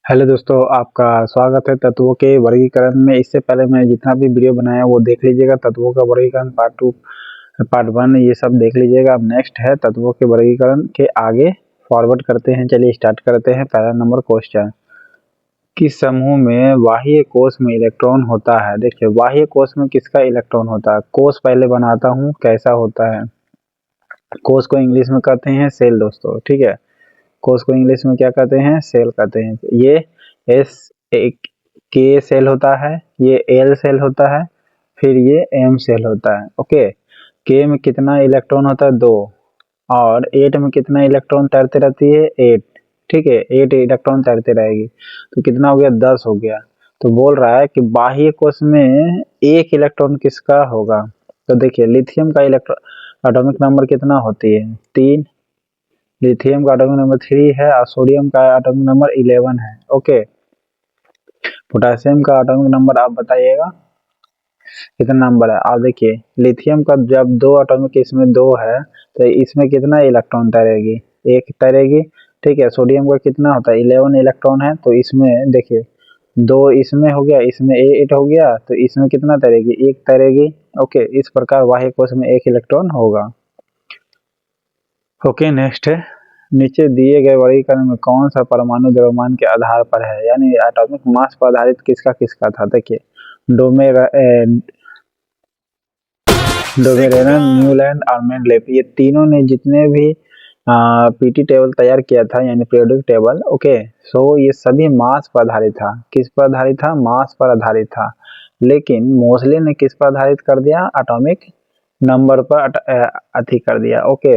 Hello दोस्तों, आपका स्वागत है तत्वों के वर्गीकरण में। इससे पहले मैं जितना भी वीडियो बनाया वो देख लीजिएगा। तत्वों का वर्गीकरण पार्ट 2, पार्ट 1 ये सब देख लीजिएगा। अब नेक्स्ट है तत्वों के वर्गीकरण के आगे फॉरवर्ड करते हैं। चलिए स्टार्ट करते हैं। पहला नंबर क्वेश्चन, किस समूह में बाह्य कोश में इलेक्ट्रॉन होता है। देखिए, बाह्य कोश में किसका इलेक्ट्रॉन होता है। कोश पहले बनाता हूँ कैसा होता है। कोश को इंग्लिश में कहते हैं सेल दोस्तों, ठीक है। कोश को इंग्लिश में क्या कहते हैं, सेल कहते हैं। ये एस एक के सेल होता है, ये एल सेल होता है, फिर ये एम सेल होता है। ओके, के में कितना इलेक्ट्रॉन होता है, 2, और 8 में कितना इलेक्ट्रॉन तैरते रहती है, 8, ठीक है। 8 इलेक्ट्रॉन तैरते रहेगी, तो कितना हो गया, 10 हो गया। तो बोल रहा है कि बाह्य कोश में एक इलेक्ट्रॉन किसका होगा। तो देखिए, लिथियम का इलेक्ट्रॉन एटॉमिक नंबर कितना होती है, 3। लिथियम का एटॉमिक नंबर 3 है और सोडियम का एटॉमिक नंबर 11 है। ओके, पोटेशियम का एटॉमिक नंबर आप बताइएगा कितना नंबर है। आप देखिए, लिथियम का जब 2 एटॉमिक इसमें 2 है तो इसमें कितना इलेक्ट्रॉन तैरेगी, 1 तैरेगी, ठीक है। सोडियम का कितना होता है, 11 इलेक्ट्रॉन है, तो इसमें देखिए 2 इसमें हो गया, इसमें 8 हो गया, तो इसमें कितना तैरेगी, 1 तैरेगी। ओके, इस प्रकार बाह्य कोश में 1 इलेक्ट्रॉन होगा। ओके, नेक्स्ट है, नीचे दिए गए वर्गीकरण में कौन सा परमाणु द्रव्यमान के आधार पर है, यानी एटॉमिक मास पर आधारित किसका किसका था। देखिए, डोबेरेन, न्यूलैंड और मेंडलेव, ये तीनों ने जितने भी पीटी टेबल तैयार किया था, यानी पीरियोडिक टेबल। ओके, सो ये सभी मास पर आधारित था। किस पर आधारित था, मास पर आधारित था। लेकिन मोसले ने किस पर आधारित कर दिया, एटॉमिक नंबर पर अति कर दिया। ओके,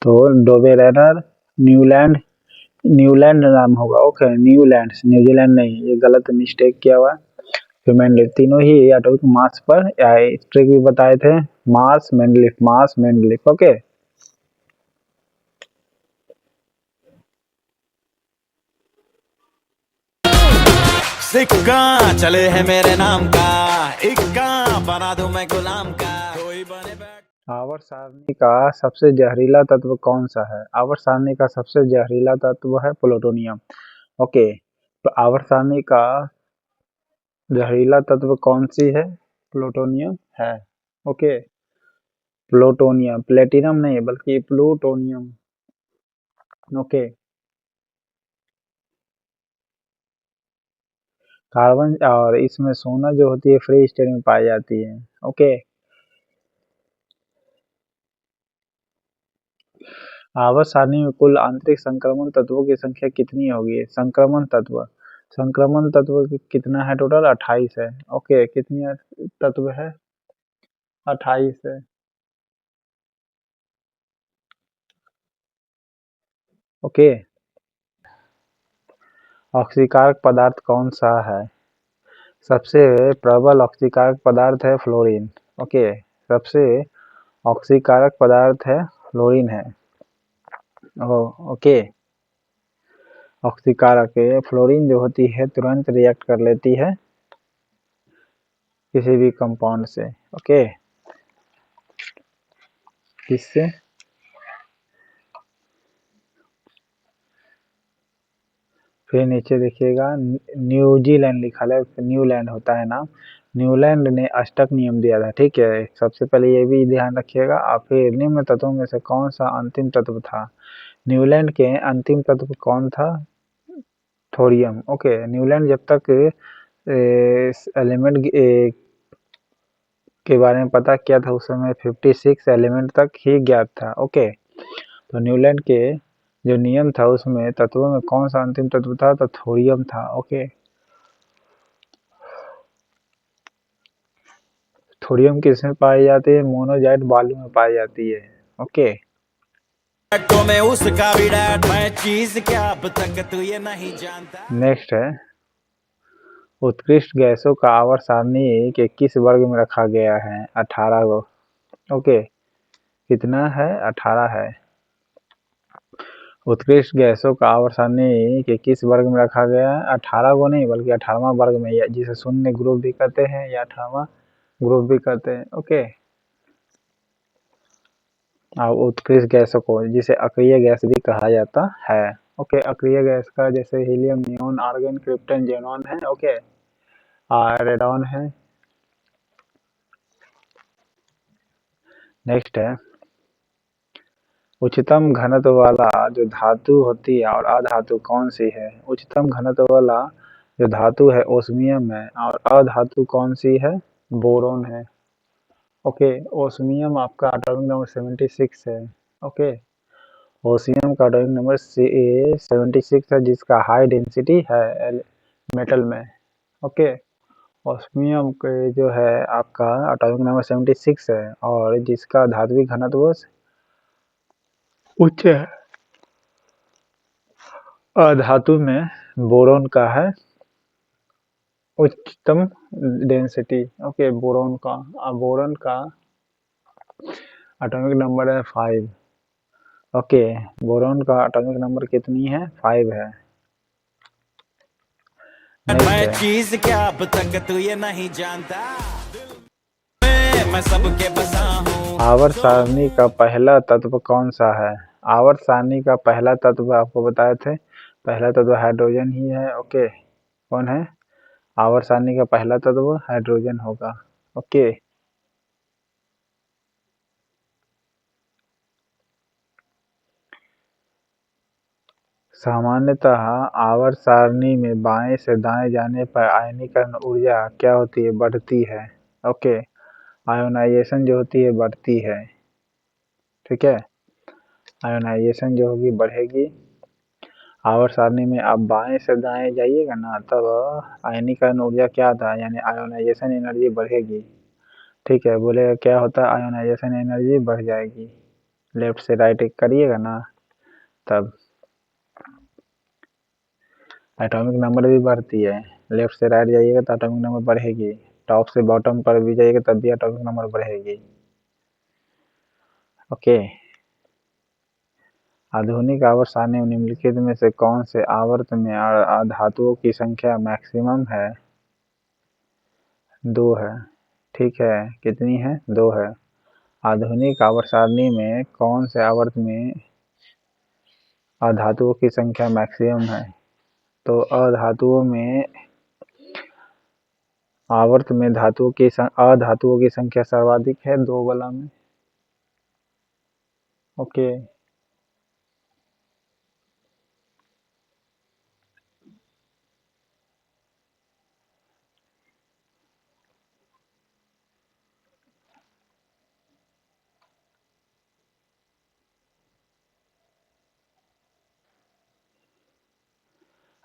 तो डोबेरेनर, न्यूलैंड, न्यूलैंड नाम होगा। ओके, न्यूलैंड, न्यूजीलैंड नहीं, ये गलत मिस्टेक किया हुआ। फिर मेंडलीफ, तीनों ही एटॉमिक मास पर ट्रिक भी बताए थे। मास मेंडलीफ, मास मेंडलीफ। ओके, सिक्का चले है मेरे नाम का, इक्का बना दूं मैं गुलाम का, कोई बने बैठ। आवर्त सारणी का सबसे जहरीला तत्व कौन सा है। आवर्त सारणी का सबसे जहरीला तत्व है प्लूटोनियम। ओके, तो आवर्त सारणी का जहरीला तत्व कौन सी है, प्लूटोनियम है। ओके, प्लूटोनियम, प्लेटिनम नहीं है बल्कि प्लूटोनियम। ओके, कार्बन और इसमें सोना जो होती है फ्री स्टेट में पाई जाती है। ओके, आवर्त सारणी में कुल आंतरिक संक्रमण तत्वों की संख्या कितनी होगी। संक्रमण तत्व कितना है, टोटल 28 है। ओके, कितनी तत्व है, 28 है। ओके, ऑक्सीकारक पदार्थ कौन सा है। सबसे प्रबल ऑक्सीकारक पदार्थ है फ्लोरीन। ओके, सबसे ऑक्सीकारक पदार्थ है फ्लोरीन है। ओके, ऑक्सीकारक फ्लोरीन जो होती है तुरंत रिएक्ट कर लेती है किसी भी कंपाउंड से। ओके, किससे, फिर नीचे देखिएगा न्यूजीलैंड लिखा है, न्यूलैंड होता है नाम। न्यूलैंड ने अष्टक नियम दिया था, ठीक है। सबसे पहले ये भी ध्यान रखिएगा। और फिर निम्न तत्वों में से कौन सा अंतिम तत्व था। न्यूलैंड के अंतिम तत्व कौन था, थोरियम। ओके, न्यूलैंड जब तक एलिमेंट के बारे में पता किया था उस समय 56 एलिमेंट तक ही ज्ञात था। ओके, तो न्यूलैंड के जो नियम था उसमें तत्वों में कौन सा अंतिम तत्व था, तो थोरियम था। ओके, थोरियम किसमें पाई जाती है, मोनोजाइट बालू में पाई जाती है। ओके, तो मैं उसका भी डैड, मैं चीज क्या अब तक तू ये नहीं जानता। नेक्स्ट है, उत्कृष्ट गैसों का आवर्त सारणी के किस वर्ग में रखा गया है, 18 को। ओके, कितना है, 18 है। उत्कृष्ट गैसों का आवर्त सारणी के किस वर्ग में रखा गया है, 18 को नहीं बल्कि 18वां वर्ग में, जिसे शून्य ग्रुप भी कहते हैं या 18वां ग्रुप भी कहते हैं। ओके, और उत्कृष्ट गैसों को जिसे अक्रिय गैस भी कहा जाता है। ओके, अक्रिय गैस का जैसे helium, neon, argon, krypton, xenon है। ओके, रेडॉन है। नेक्स्ट है उच्चतम घनत्व वाला जो धातु होती है और अधातु कौन सी है? उच्चतम घनत्व वाला जो धातु है ओस्मियम है और अधातु कौन सी है? बोरोन है। ओके, ओस्मियम आपका एटॉमिक नंबर 76 है। ओके, ओस्मियम का एटॉमिक नंबर 76 है, जिसका हाई डेंसिटी है मेटल में। ओके, ओस्मियम के जो है आपका एटॉमिक नंबर 76 है और जिसका धात्विक घनत्व उच्च है। अधातु में बोरोन का है उच्चतम डेंसिटी। ओके, बोरोन का एटॉमिक नंबर है 5। ओके, बोरोन का एटॉमिक नंबर कितनी है? 5 है। नेक्स्ट मैं है चीज क्या अब तक तू ये नहीं जानता, मैं सबके बसा हूँ। आवर्त सारणी का पहला तत्व कौन सा है? आवर्त सारणी का पहला तत्व आपको बताए थे, पहला तत्व हाइड्रोजन ही है। ओके, कौन है? आवर्त सारणी का पहला तत्व हाइड्रोजन होगा। ओके, सामान्यतः आवर्त सारणी में बाएं से दाएं जाने पर आयनीकरण ऊर्जा क्या होती है? बढ़ती है। ओके, आयोनाइजेशन जो होती है बढ़ती है। ठीक है, आयोनाइजेशन जो होगी बढ़ेगी। आवर्त सारणी में आप बाएं से दाएं जाइएगा ना, तब आयनीकरण ऊर्जा क्या था, यानी आयोनाइजेशन एनर्जी बढ़ेगी। ठीक है, बोलेगा क्या होता है? आयोनाइजेशन एनर्जी बढ़ जाएगी। लेफ्ट से राइट करिएगा ना, तब एटॉमिक नंबर भी बढ़ती है। लेफ्ट से राइट जाइएगा तो एटॉमिक नंबर बढ़ेगी। टॉप से बॉटम पर भी जाइएगा तब भी एटॉमिक नंबर बढ़ेगी। ओके, आधुनिक आवर्त सारणी में निम्नलिखित में से कौन से आवर्त में धातुओं की संख्या मैक्सिमम है? 2 है। ठीक है, कितनी है? 2 है। आधुनिक आवर्त सारणी में कौन से आवर्त में अधातुओं की संख्या मैक्सिमम है? तो अधातुओं में आवर्त में अधातुओं की संख्या सर्वाधिक है 2 वाला में। ओके,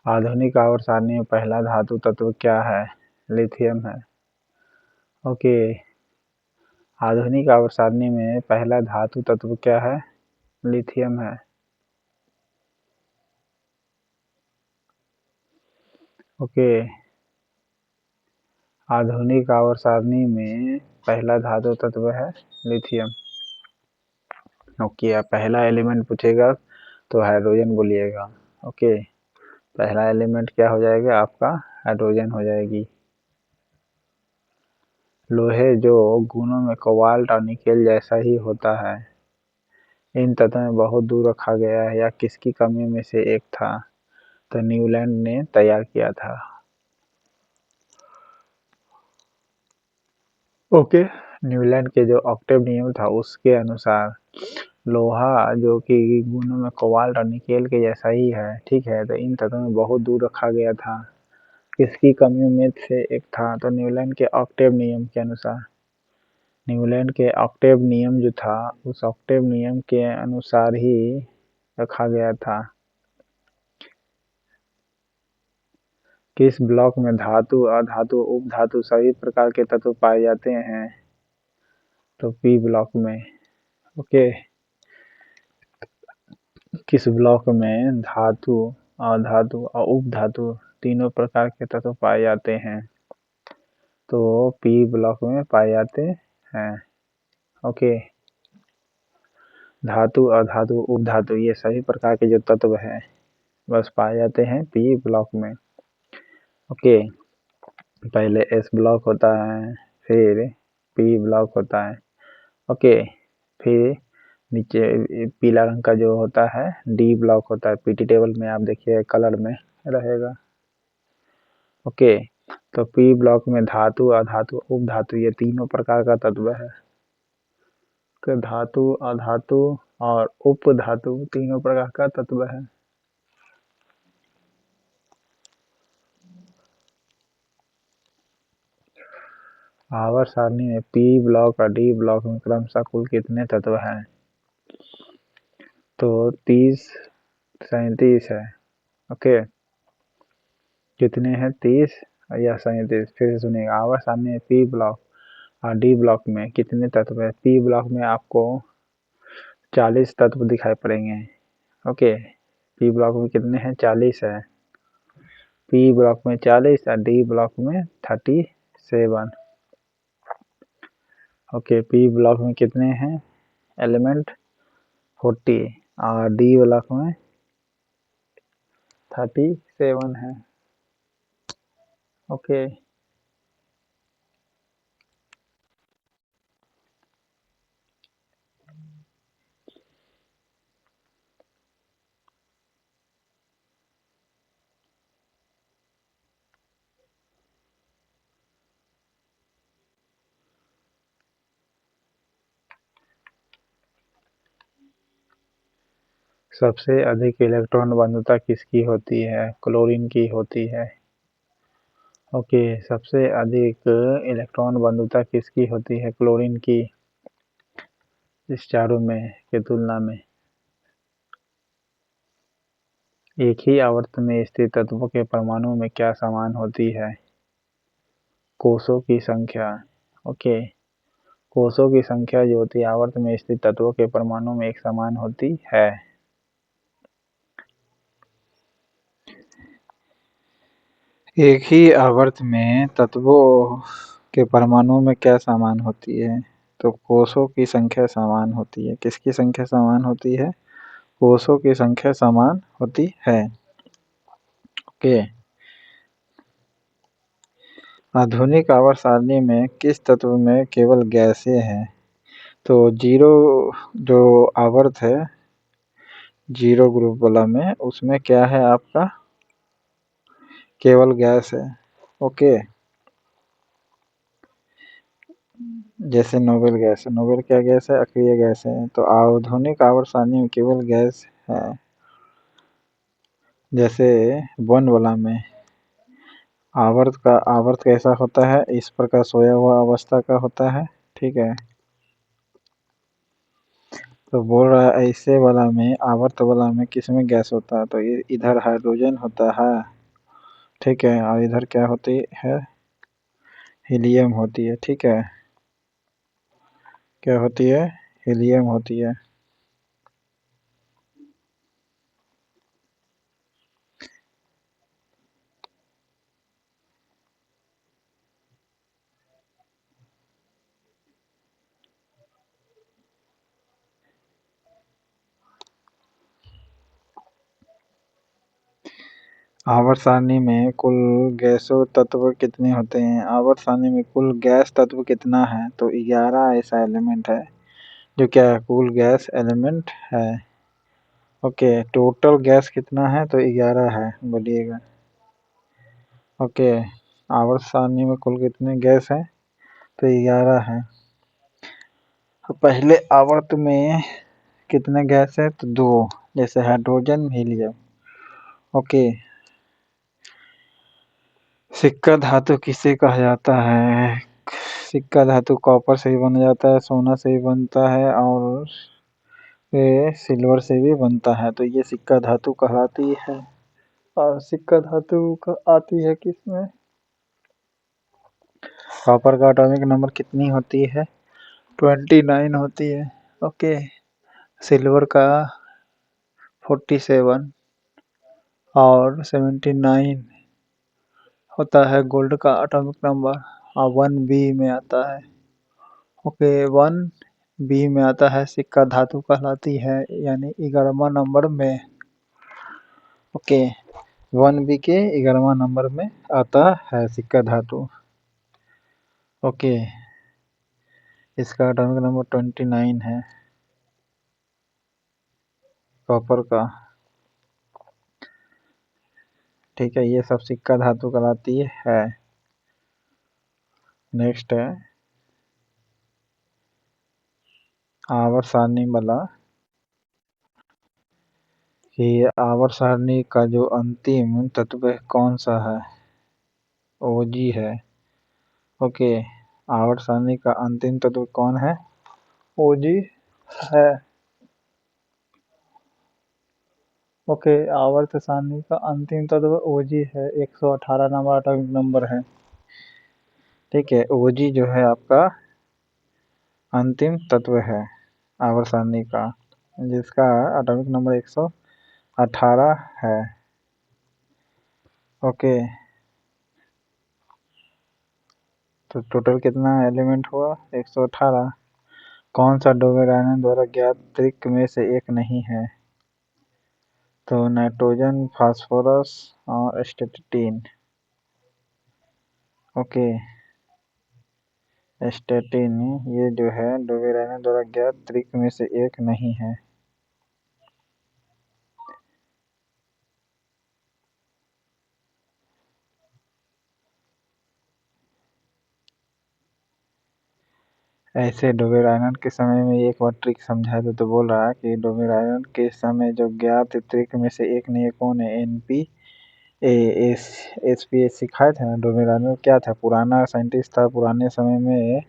आधुनिक आवर्त सारणी में पहला धातु तत्व क्या है? लिथियम है। ओके, आधुनिक आवर्त सारणी में पहला धातु तत्व क्या है? लिथियम है। ओके, आधुनिक आवर्त सारणी में पहला धातु तत्व है लिथियम। ओके, पहला एलिमेंट पूछेगा तो हाइड्रोजन बोलिएगा। ओके, पहला एलिमेंट क्या हो जाएगा आपका? हाइड्रोजन हो जाएगी। लोहे जो गुणों में कोबाल्ट और निकेल जैसा ही होता है, इन तत्वों में बहुत दूर रखा गया है, या किसकी कमी में से एक था? तो न्यूलैंड ने तैयार किया था। ओके, न्यूलैंड के जो ऑक्टेव नियम था उसके अनुसार लोहा जो कि गुणों में कोबाल्ट और निकेल के जैसा ही है, ठीक है, तो इन तत्वों में बहुत दूर रखा गया था। किसकी कमियों में से एक था? तो न्यूलैंड के ऑक्टेव नियम के अनुसार। न्यूलैंड के ऑक्टेव नियम जो था, उस ऑक्टेव नियम के अनुसार ही रखा गया था। किस ब्लॉक में धातु, अधातु, उपधातु सभी प्रकार के तत्व पाए जाते हैं? तो पी ब्लॉक में। ओके, किस ब्लॉक में धातु, अधातु और उपधातु तीनों प्रकार के तत्व पाए जाते हैं? तो पी ब्लॉक में पाए जाते हैं। ओके, धातु, अधातु, उपधातु ये सभी प्रकार के जो तत्व हैं बस पाए जाते हैं पी ब्लॉक में। ओके, पहले एस ब्लॉक होता है, फिर पी ब्लॉक होता है। ओके, फिर नीचे पीला रंग का जो होता है डी ब्लॉक होता है, पीटी टेबल में आप देखिए कलर में रहेगा। ओके, तो पी ब्लॉक में धातु, अधातु, उपधातु ये तीनों प्रकार का तत्व है। धातु, अधातु और उपधातु तीनों प्रकार का तत्व है। आवर्त सारणी में पी ब्लॉक और डी ब्लॉक में क्रमशः कुल कितने तत्व हैं? तो 30 37 है। ओके, कितने हैं? 30 या 37? फिर से सुनिएगा, आवर्त सारणी में पी ब्लॉक और डी ब्लॉक में कितने तत्व है? पी ब्लॉक में आपको 40 तत्व दिखाई पड़ेंगे। ओके, पी ब्लॉक में कितने हैं? 40 है। पी ब्लॉक में 40 और डी ब्लॉक में 37। ओके, पी ब्लॉक में कितने हैं एलिमेंट? 40 और डी ब्लॉक में 37 है। ओके, सबसे अधिक इलेक्ट्रॉन बंधुता किसकी होती है? क्लोरीन की होती है। ओके, सबसे अधिक इलेक्ट्रॉन बंधुता किसकी होती है? क्लोरीन की, इस चारों में के तुलना में। एक ही आवर्त में स्थित तत्वों के परमाणु में क्या समान होती है? कोषों की संख्या। ओके, कोषों की संख्या जो होती है आवर्त में स्थित तत्वों के परमाणु में एक समान होती है। एक ही आवर्त में तत्वों के परमाणु में क्या समान होती है? तो कोषों की संख्या समान होती है। किसकी संख्या समान होती है? कोषों की संख्या समान होती है। ओके, आधुनिक आवर्त सारणी में किस तत्व में केवल गैसें हैं? तो जीरो जो आवर्त है, जीरो ग्रुप वाला में, उसमें क्या है आपका? केवल गैस है। ओके, जैसे नोबेल गैस है। नोबेल क्या गैस है? अक्रिय गैस है। तो आधुनिक आवर्त सारणी में केवल गैस है। जैसे वन वाला में आवर्त कैसा होता है? इस प्रकार सोया हुआ अवस्था का होता है। ठीक है, तो बोल रहा है ऐसे वाला में, आवर्त वाला में किसमें गैस होता है? तो इधर हाइड्रोजन होता है। ठीक है, और इधर क्या होती है? हीलियम होती है। ठीक है, क्या होती है? हीलियम होती है। आवर्त सारणी में कुल गैसों तत्व कितने होते हैं? आवर्त सारणी में कुल गैस तत्व कितना है? तो 11 ऐसा एलिमेंट है जो क्या है? कुल गैस एलिमेंट है। ओके, टोटल गैस कितना है? तो 11 है, बोलिएगा। ओके, आवर्त सारणी में कुल कितने गैस है? तो 11 है। पहले आवर्त में कितने गैस है? तो 2, जैसे हाइड्रोजन, हीलियम। ओके, सिक्का धातु किसे कहा जाता है? सिक्का धातु कॉपर से भी बना जाता है, सोना से भी बनता है और ये सिल्वर से भी बनता है। तो ये सिक्का धातु कहलाती है। और सिक्का धातु आती है किसमें? कॉपर का एटॉमिक नंबर कितनी होती है? 29 होती है। ओके, सिल्वर का 47 और 79 होता है गोल्ड का एटॉमिक नंबर, और 1B में आता है। ओके, 1B में आता है, सिक्का धातु कहलाती है, यानी 11वां नंबर में। ओके, 1B के 11वां नंबर में आता है सिक्का धातु। ओके, इसका एटॉमिक नंबर 29 है। कॉपर का। ठीक है, ये सब सिक्का धातु कहलाती है। नेक्स्ट है आवर्त सारणी वाला कि आवर्त सारणी का जो अंतिम तत्व कौन सा है? OG है। ओके, आवर्त सारणी का अंतिम तत्व कौन है? OG है। ओके, आवर्त सारणी का अंतिम तत्व OG है। 118 नंबर एटॉमिक नंबर है। ठीक है, OG जो है आपका अंतिम तत्व है आवर्त सारणी का, जिसका एटॉमिक नंबर 118 है। ओके, तो टोटल कितना एलिमेंट हुआ? 118। कौन सा डोबेरायनन द्वारा ज्ञात त्रिक में से एक नहीं है? तो नाइट्रोजन, फास्फोरस और स्टेटिन। ओके, स्टेटिन ये जो है डोबेरायनन द्वारा ज्ञात त्रिक में से एक नहीं है। ऐसे डोबेरायनन के समय में एक बार ट्रिक समझा दो। तो बोल रहा है कि डोबेरायनन के समय जो ज्ञात त्रिक में से एक नहीं है, कौन है? NPA सिखाए थे ना। डोबेरायनन क्या था? पुराना साइंटिस्ट था, पुराने समय में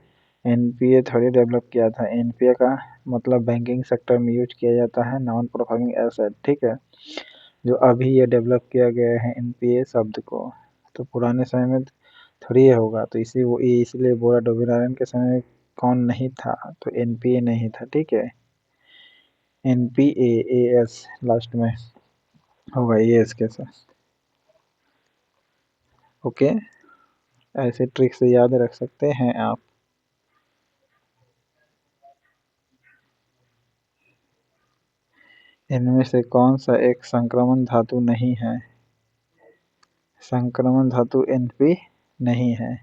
NPA थोड़ी डेवलप किया था। NPA का मतलब बैंकिंग सेक्टर में यूज किया जाता है, नॉन परफॉर्मिंग एसेट। ठीक है, जो अभी ये डेवलप किया गया है NPA शब्द को, तो पुराने समय में थोड़ी ये होगा। तो इसलिए बोला डोबेरायनन के समय में कौन नहीं था? तो NPA नहीं था। ठीक है, NPAAS लास्ट में होगा, AS के साथ। ओके, ऐसे ट्रिक से याद रख सकते हैं आप। इनमें से कौन सा एक संक्रमण धातु नहीं है? संक्रमण धातु NP नहीं है।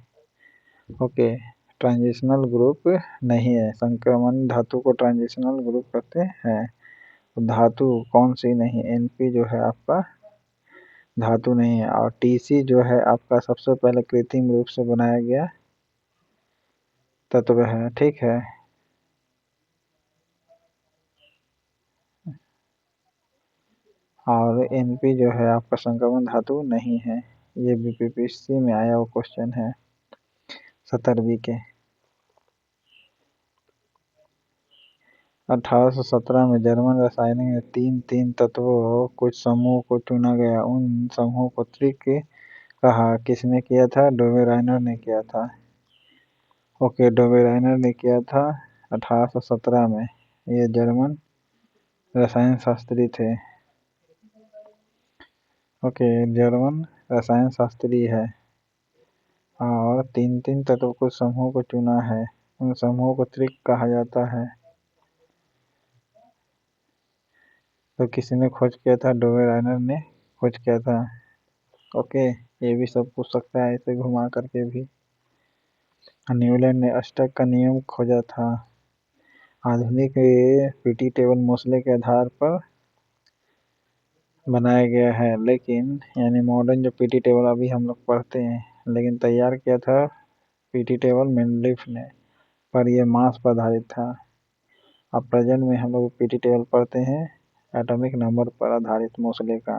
ओके, ट्रांजिशनल ग्रुप नहीं है। संक्रमण धातु को ट्रांजिशनल ग्रुप कहते हैं। तो धातु कौन सी नहीं? NP जो है आपका धातु नहीं है। और TC जो है आपका सबसे पहले कृत्रिम रूप से बनाया गया तत्व है। ठीक है, और NP जो है आपका संक्रमण धातु नहीं है। ये BPPC में आया हुआ क्वेश्चन है 17वीं के। 1817 में जर्मन रसायन में तीन तत्वों कुछ समूह को चुना गया। उन समूह को त्रिक कहा। किसने किया था? डोबेरायनर ने किया था। ओके, डोबेरायनर ने किया था 1817 में। ये जर्मन रसायन शास्त्री थे। ओके, जर्मन रसायन शास्त्री है और तीन तत्व कुछ समूह को चुना है। उन समूहों को त्रिक कहा जाता है। तो किसी ने खोज किया था? डोबेरायनर ने खोज किया था। ओके, ये भी सब पूछ सकता है ऐसे घुमा करके भी। न्यूलैंड ने अष्टक का नियम खोजा था। आधुनिक पीटी टेबल मोसले के आधार पर बनाया गया है, लेकिन यानी मॉडर्न जो पीटी टेबल अभी हम लोग पढ़ते हैं, लेकिन तैयार किया था पीटी टेबल मेंडलीफ ने, पर यह मास पर आधारित था। अब प्रेजेंट में हम लोग पीटी टेबल पढ़ते हैं एटॉमिक नंबर पर आधारित मोसले का।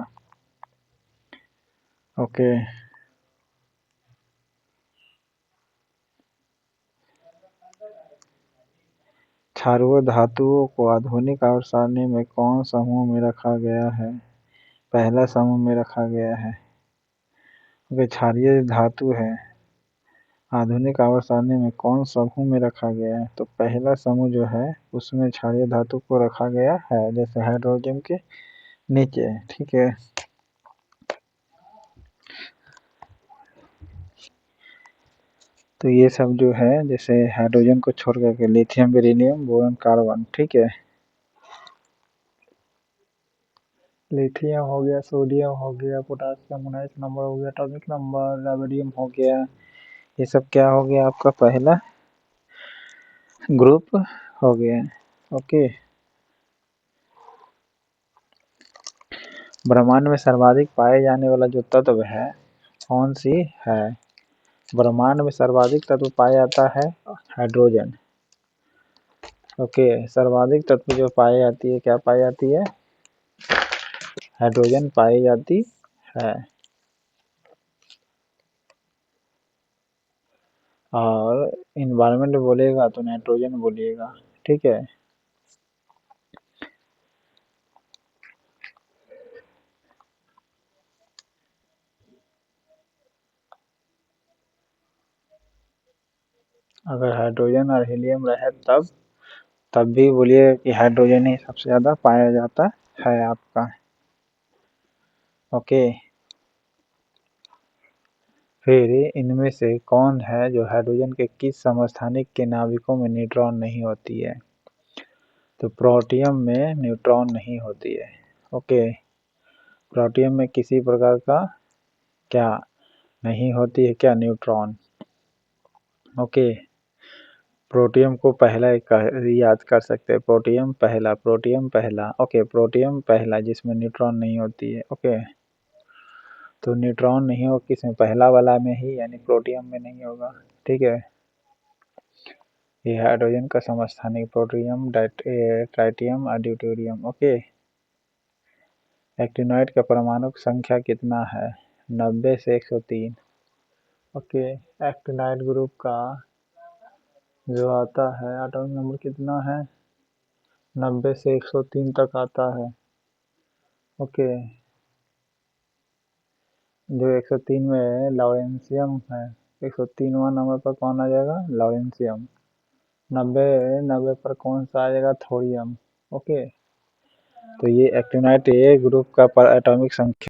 ओके, क्षारीय धातुओं को आधुनिक आवर्त सारणी में कौन समूह में रखा गया है? पहला समूह में रखा गया है। क्योंकि क्षारीय धातु है, आधुनिक आवर्त सारणी में कौन समूह में रखा गया है? तो पहला समूह जो है उसमें क्षारीय धातु को रखा गया है, जैसे हाइड्रोजन के नीचे। ठीक है, तो ये सब जो है जैसे हाइड्रोजन को छोड़ करके लिथियम, बेरिलियम, बोरॉन, कार्बन। ठीक है, लिथियम हो गया, सोडियम हो गया, पोटासियम 19 नंबर हो गया, एटॉमिक नंबर, रेडियम हो गया। ये सब क्या हो गया? आपका पहला ग्रुप हो गया। ओके, ब्रह्मांड में सर्वाधिक पाए जाने वाला जो तत्व है कौन सी है? ब्रह्मांड में सर्वाधिक तत्व पाया जाता है हाइड्रोजन। ओके, सर्वाधिक तत्व जो पाई जाती है, क्या पाई जाती है? हाइड्रोजन पाई जाती है। और इन्वायरमेंट बोलेगा तो नाइट्रोजन बोलिएगा, ठीक है। अगर हाइड्रोजन और हीलियम रहे तब भी बोलिए कि हाइड्रोजन ही सबसे ज़्यादा पाया जाता है आपका। ओके, फिर इनमें से कौन है जो हाइड्रोजन के किस समस्थानिक के नाभिकों में न्यूट्रॉन नहीं होती है? तो प्रोटियम में न्यूट्रॉन नहीं होती है। ओके, प्रोटियम में किसी प्रकार का क्या नहीं होती है? क्या? न्यूट्रॉन। ओके, प्रोटियम को पहला याद कर सकते हैं, प्रोटियम पहला। ओके, प्रोटियम पहला जिसमें न्यूट्रॉन नहीं होती है। ओके, तो न्यूट्रॉन नहीं हो किसमें? पहला वाला में ही, यानी प्रोटियम में नहीं होगा, ठीक है। ये हाइड्रोजन का समस्थानिक प्रोटियम, ट्राइटियम और ड्यूटेरियम। ओके, एक्टिनोइड का परमाणु संख्या कितना है? 90 से 103। ओके, एक्टिनाइड ग्रुप का जो आता है एटॉमिक नंबर कितना है? 90 से 103 तक आता है। ओके, जो 103 में लॉरेंशियम है, 103वां नंबर पर कौन आ जाएगा? लॉरेंशियम। 90 पर कौन सा आ जाएगा? थोरियम। ओके, तो ये एक्टिनाइड ग्रुप का एटॉमिक संख्या